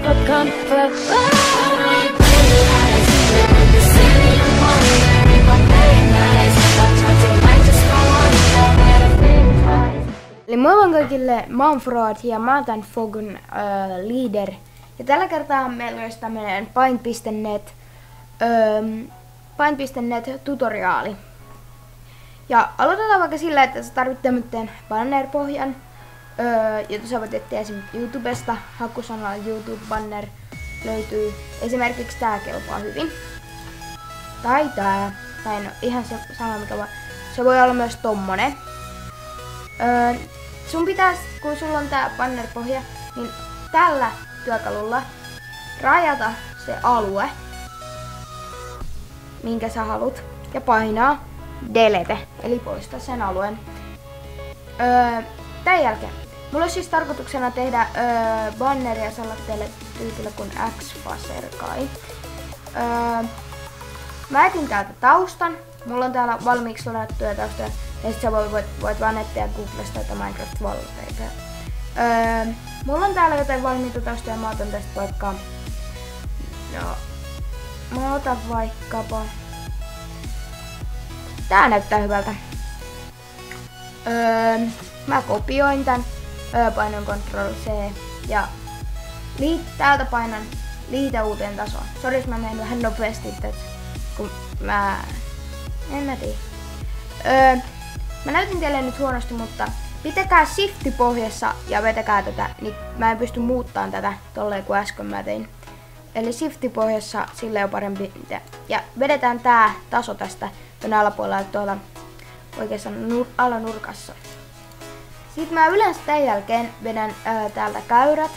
Eli moi vaan kaikille, mä oon Fraud ja mä oon tän Fogun leader. Ja tällä kertaa meillä olisi tämmönen Paint.net tutoriaali. Ja aloitetaan vaikka sillä, että sä tarvit tämmöten banner-pohjan, jota sä voit etsiä esimerkiksi YouTubesta. Hakusanalla YouTube banner löytyy. Esimerkiksi tää kelpaa hyvin. Tai tää. Tai no ihan se sama mikä vaan. Se voi olla myös tommonen. Sun pitäisi, kun sulla on tää banner-pohja, niin tällä työkalulla rajata se alue, minkä sä haluat, ja painaa delete, eli poista sen alueen. Tän jälkeen, mulla olisi siis tarkoituksena tehdä banneria sellaiselle tyypille kuin X-Faser-kai. Mä etin täältä taustan. Mulla on täällä valmiiksi ladattuja taustoja, ja sit sä voit vaan etsiä Googlesta että Minecraft Wallpaper. Mulla on täällä jotain valmiita taustoja, mä otan tästä vaikka... No... Mä otan vaikkapa... Tää näyttää hyvältä. Mä kopioin tän, painan Ctrl+C ja täältä painan liitä uuteen tasoon. Sori, jos mä menen vähän nopeasti, kun en mä tiedä. Mä näytin teille nyt huonosti, mutta pitäkää shifti pohjassa ja vetäkää tätä, niin mä en pysty muuttamaan tätä tolleen kuin äsken mä tein. Eli shifti pohjassa, sille on parempi. Ja vedetään tää taso tästä tuonne alapuolella tuolla oikeassa alanurkassa. Sitten mä yleensä tämän jälkeen vedän täältä käyrät.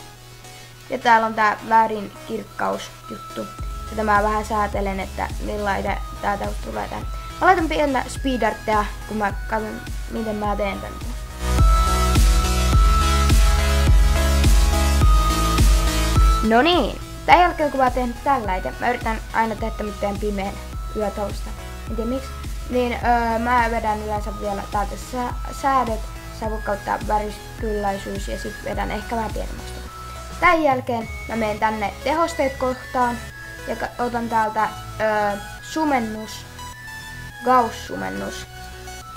Ja täällä on tää värin kirkkausjuttu. Tätä mä vähän säätelen, että millainen tää tausta tulee tän. Mä laitan pientä speedartteja, kun mä katson miten mä teen tän. No niin, tän jälkeen kun mä teen tällainen, mä yritän aina tehdä tämmöten pimeän yötausta. En tiedä miksi. Niin mä vedän yleensä vielä täältä säädöt, sävykautta, värikylläisyys ja sit vedän ehkä vähän pienemmästä. Tän jälkeen mä menen tänne tehosteet kohtaan ja otan täältä sumennus, Gauss-sumennus.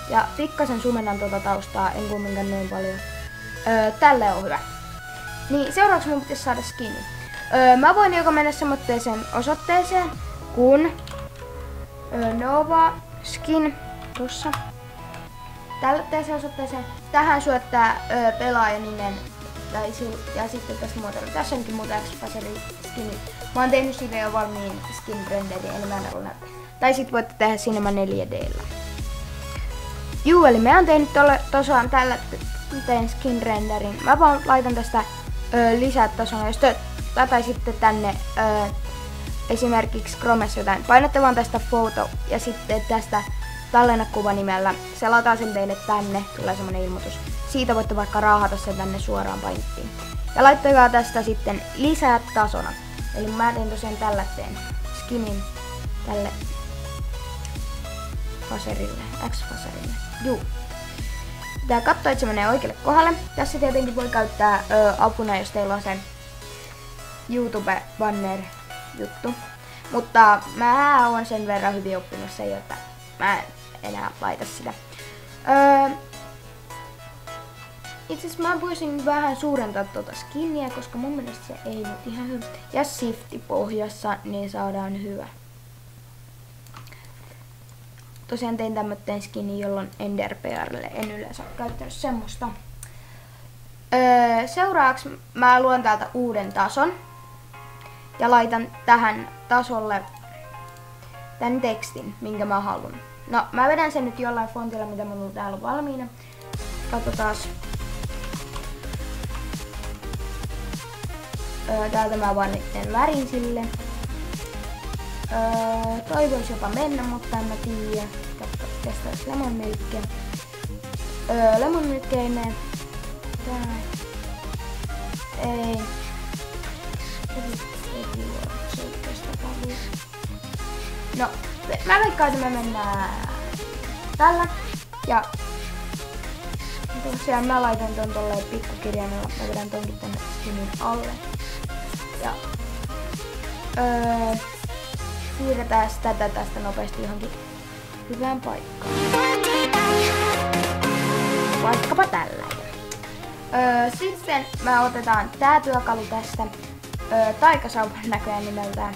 Ja pikkasen sumennan tuota taustaa, en kumminkaan niin paljon. Tälle on hyvä. Niin seuraavaksi mun pitäisi saada skini. Mä voin joko mennä semmoitteeseen osoitteeseen kun Nova Skin tossa. Tällaiseen osoitteeseen. Tähän syöttää pelaajan nimen ja sitten tässä muotoilla. Tässä onkin muuta X-Faserin skini. Mä oon tehnyt siitä jo valmiin skin renderin, eli mä en halua näyttää. Tai sit voitte tehdä Cinema 4D:llä. Juu, eli mä oon tehnyt tosiaan tällä teen skin renderin. Mä vaan laitan tästä lisätasona, jos tai sitten tänne esimerkiksi Chromessa jotain. Painatte vaan tästä photo ja sitten tästä tallenna kuva nimellä. Se lataa sen teille tänne, tulee semmonen ilmoitus. Siitä voitte vaikka raahata sen tänne suoraan Painttiin. Ja laittakaa tästä sitten lisää tasona. Eli mä teen tosiaan tällaisen skinin tälle Faserille, X-Faserille. Juu. Pitää katsoa, että se menee oikealle kohdalle. Tässä tietenkin voi käyttää apuna, jos teillä on se YouTube-banner-juttu. Mutta mä oon sen verran hyvin oppinut sen, jotta mä en enää laita sitä. Itse asiassa mä voisin vähän suurentaa tuota skinniä, koska mun mielestä se ei nyt ihan hyvä. Ja shifti pohjassa, niin saadaan hyvä. Tosiaan tein tämmöten skinin, jolloin EnderPRlle en yleensä ole käyttänyt semmoista. Seuraavaksi mä luon täältä uuden tason. Ja laitan tähän tasolle tän tekstin, minkä mä haluan. No, mä vedän sen nyt jollain fontilla, mitä mulla täällä on valmiina. Katsotaas. Täältä mä vaan teen värin sille. Toivois jopa mennä, mutta en mä tiedä. Tästä Lemon Milkkiä. Lemon Milkki ei mene. Tää. Ei. No, mä veikkaan, että me mennään tällä. Ja tosiaan mä laitan ton tolleen pikkukirjaimella. Mä vedän tonkin tänne skinin alle. Ja siirretään tätä tästä nopeasti johonkin hyvään paikkaan. Vaikkapa tällainen. Sitten me otetaan tää työkalu tästä. Taikasauvan näköjään nimeltään.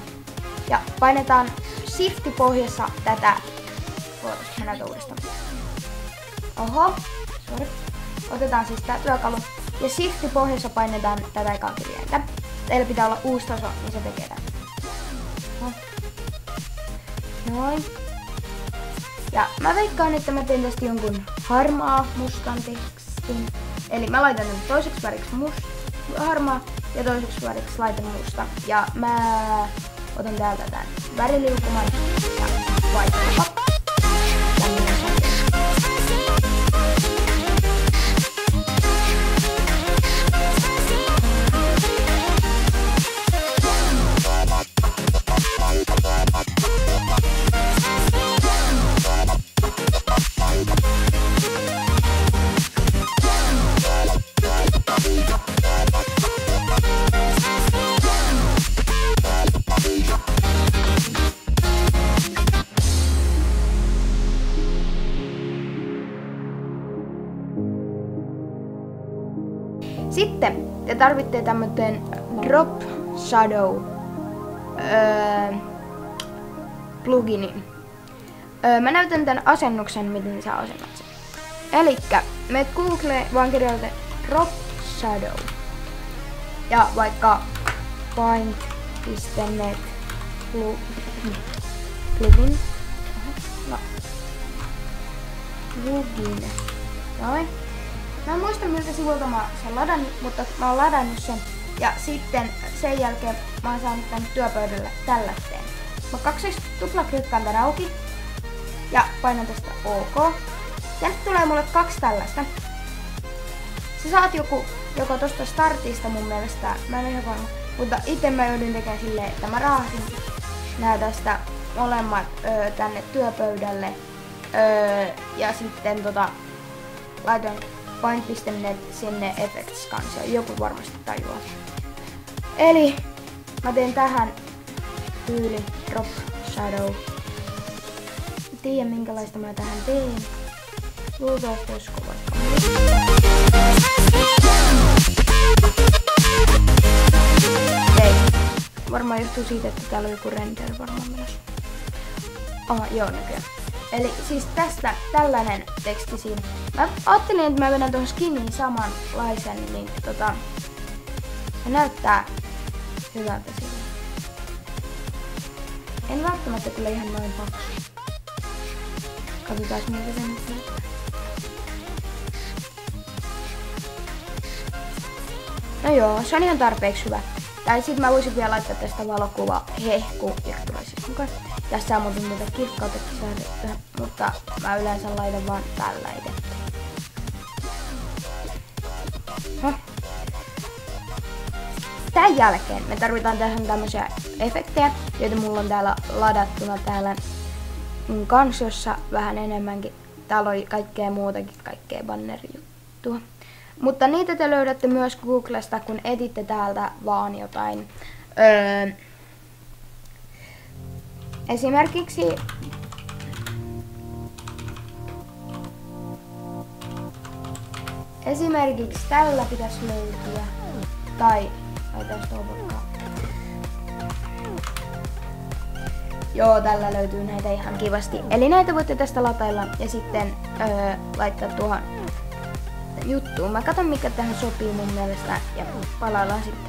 Ja painetaan Shifti pohjassa tätä. Mä näytän uudestaan. Oho, sorry. Otetaan siis tää työkalu. Ja Shifti pohjassa painetaan tätä ekaa kirjainta. Teillä pitää olla uusi taso, niin se tekee tämän. Noin. Ja mä veikkaan, että mä teen tästä jonkun harmaa mustan tekstin. Eli mä laitan tämän toiseksi väriksi harmaa ja toiseksi väriksi laitan musta. Ja mä otan täältä tän väriliukuman ja vaikkapa tämmönen säke. Sitten te tarvitte tämmöten Drop Shadow pluginin. Mä näytän tän asennuksen, miten sä asennat sen. Elikkä meet Googleen, vaan kirjoita Drop Shadow. Ja vaikka paint.net plugin. No. Plugin. Noin. Mä en muista miltä sivulta mä sen ladannut, mutta mä oon ladannut sen. Ja sitten sen jälkeen mä oon saanut tän työpöydälle tällätteen. Mä tuplaklikkaan tän auki. Ja painan tästä OK. Ja nyt tulee mulle 2 tällaista. Sä saat joko tosta startista mun mielestä, mä en ole ihan varma. Mutta itse mä joudun tekemään silleen, että mä raahasin nää tästä molemmat tänne työpöydälle. Ja sitten laitan paint.net sinne effects kanssa. Joku varmasti tajuaa. Eli mä teen tähän tyyli Drop Shadow. En tiedä minkälaista mä tähän teen. Luultavasti olisiko vaikka. Ei. Varmaan johtuu siitä, että täällä on joku render varmaan menossa. Joo näköjään. Eli siis tästä tällainen teksti siinä. Mä ajattelin, että mä vedän tuohon skiniin samanlaisen, niin se näyttää hyvältä sillä. En välttämättä kyllä ihan noin paksu. Katsotaan miltä se nyt näyttää. No joo, se on ihan tarpeeksi hyvä. Tai sit mä voisin vielä laittaa tästä valokuva hehku mukaan. Tässä on muuten niitä kirkkautettu säädettä, mutta mä yleensä laitan vaan tällainen. Tän jälkeen me tarvitaan tähän tämmösiä efektejä, joita mulla on täällä ladattuna täällä mun kansiossa vähän enemmänkin. Täällä oli kaikkea muutakin, kaikkea bannerijuttua. Mutta niitä te löydätte myös Googlesta, kun etitte täältä vaan jotain. Esimerkiksi tällä pitäisi löytyä. Tai tästä on vaikka. Joo, tällä löytyy näitä ihan kivasti. Eli näitä voitte tästä latailla ja sitten laittaa tuohon juttuun. Mä katon mikä tähän sopii mun mielestä ja palaillaan sitten.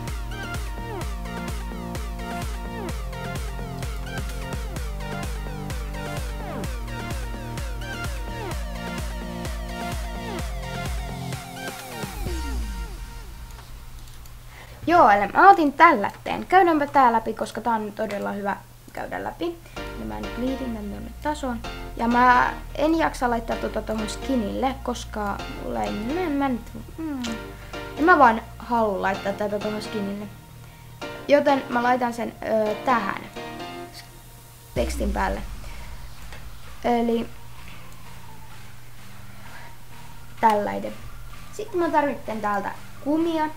Joo, eli mä otin tällätteen. Käydäänpä tää läpi, koska tää on todella hyvä käydä läpi. Ja mä nyt liitin tän tonne tasoon. Ja mä en jaksa laittaa tohon skinille, koska mulla ei en mä vaan halua laittaa tätä tohon skinille. Joten mä laitan sen tähän tekstin päälle. Eli tällainen. Sitten mä tarvitsen täältä kumia.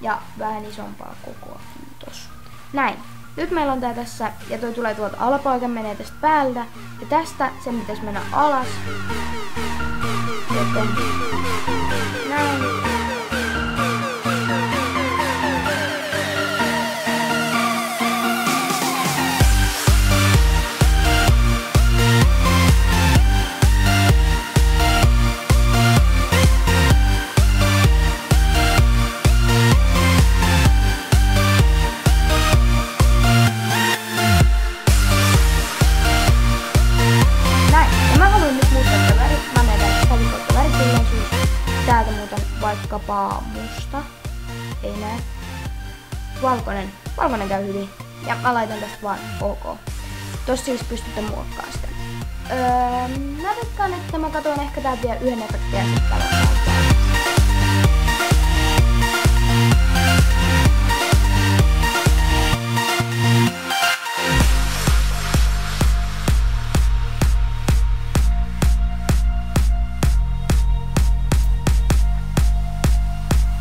ja vähän isompaa kokoa, kiitos. Näin. Nyt meillä on tää tässä, ja toi tulee tuolta alapuolelta, menee tästä päältä, ja tästä sen pitäisi mennä alas. Joten näin. Täältä muutan vaikkapa musta. Ei näe. Valkoinen käy hyvin. Ja mä laitan tästä vaan OK. Tossa siis pystytte muokkaamaan sitä. Mä veikkaan, että mä katoin ehkä täältä vielä yhden efektiä ja sitten palataan.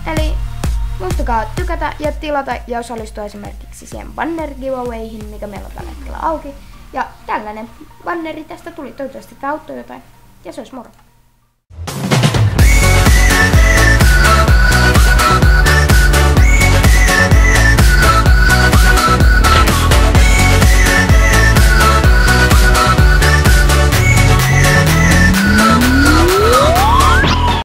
Eli muistakaa tykätä ja tilata ja osallistua esimerkiksi siihen banner giveawayhin, mikä meillä on tällä hetkellä auki. Ja tällainen banneri tästä tuli, toivottavasti tämä auttoi jotain. Ja se olisi moro.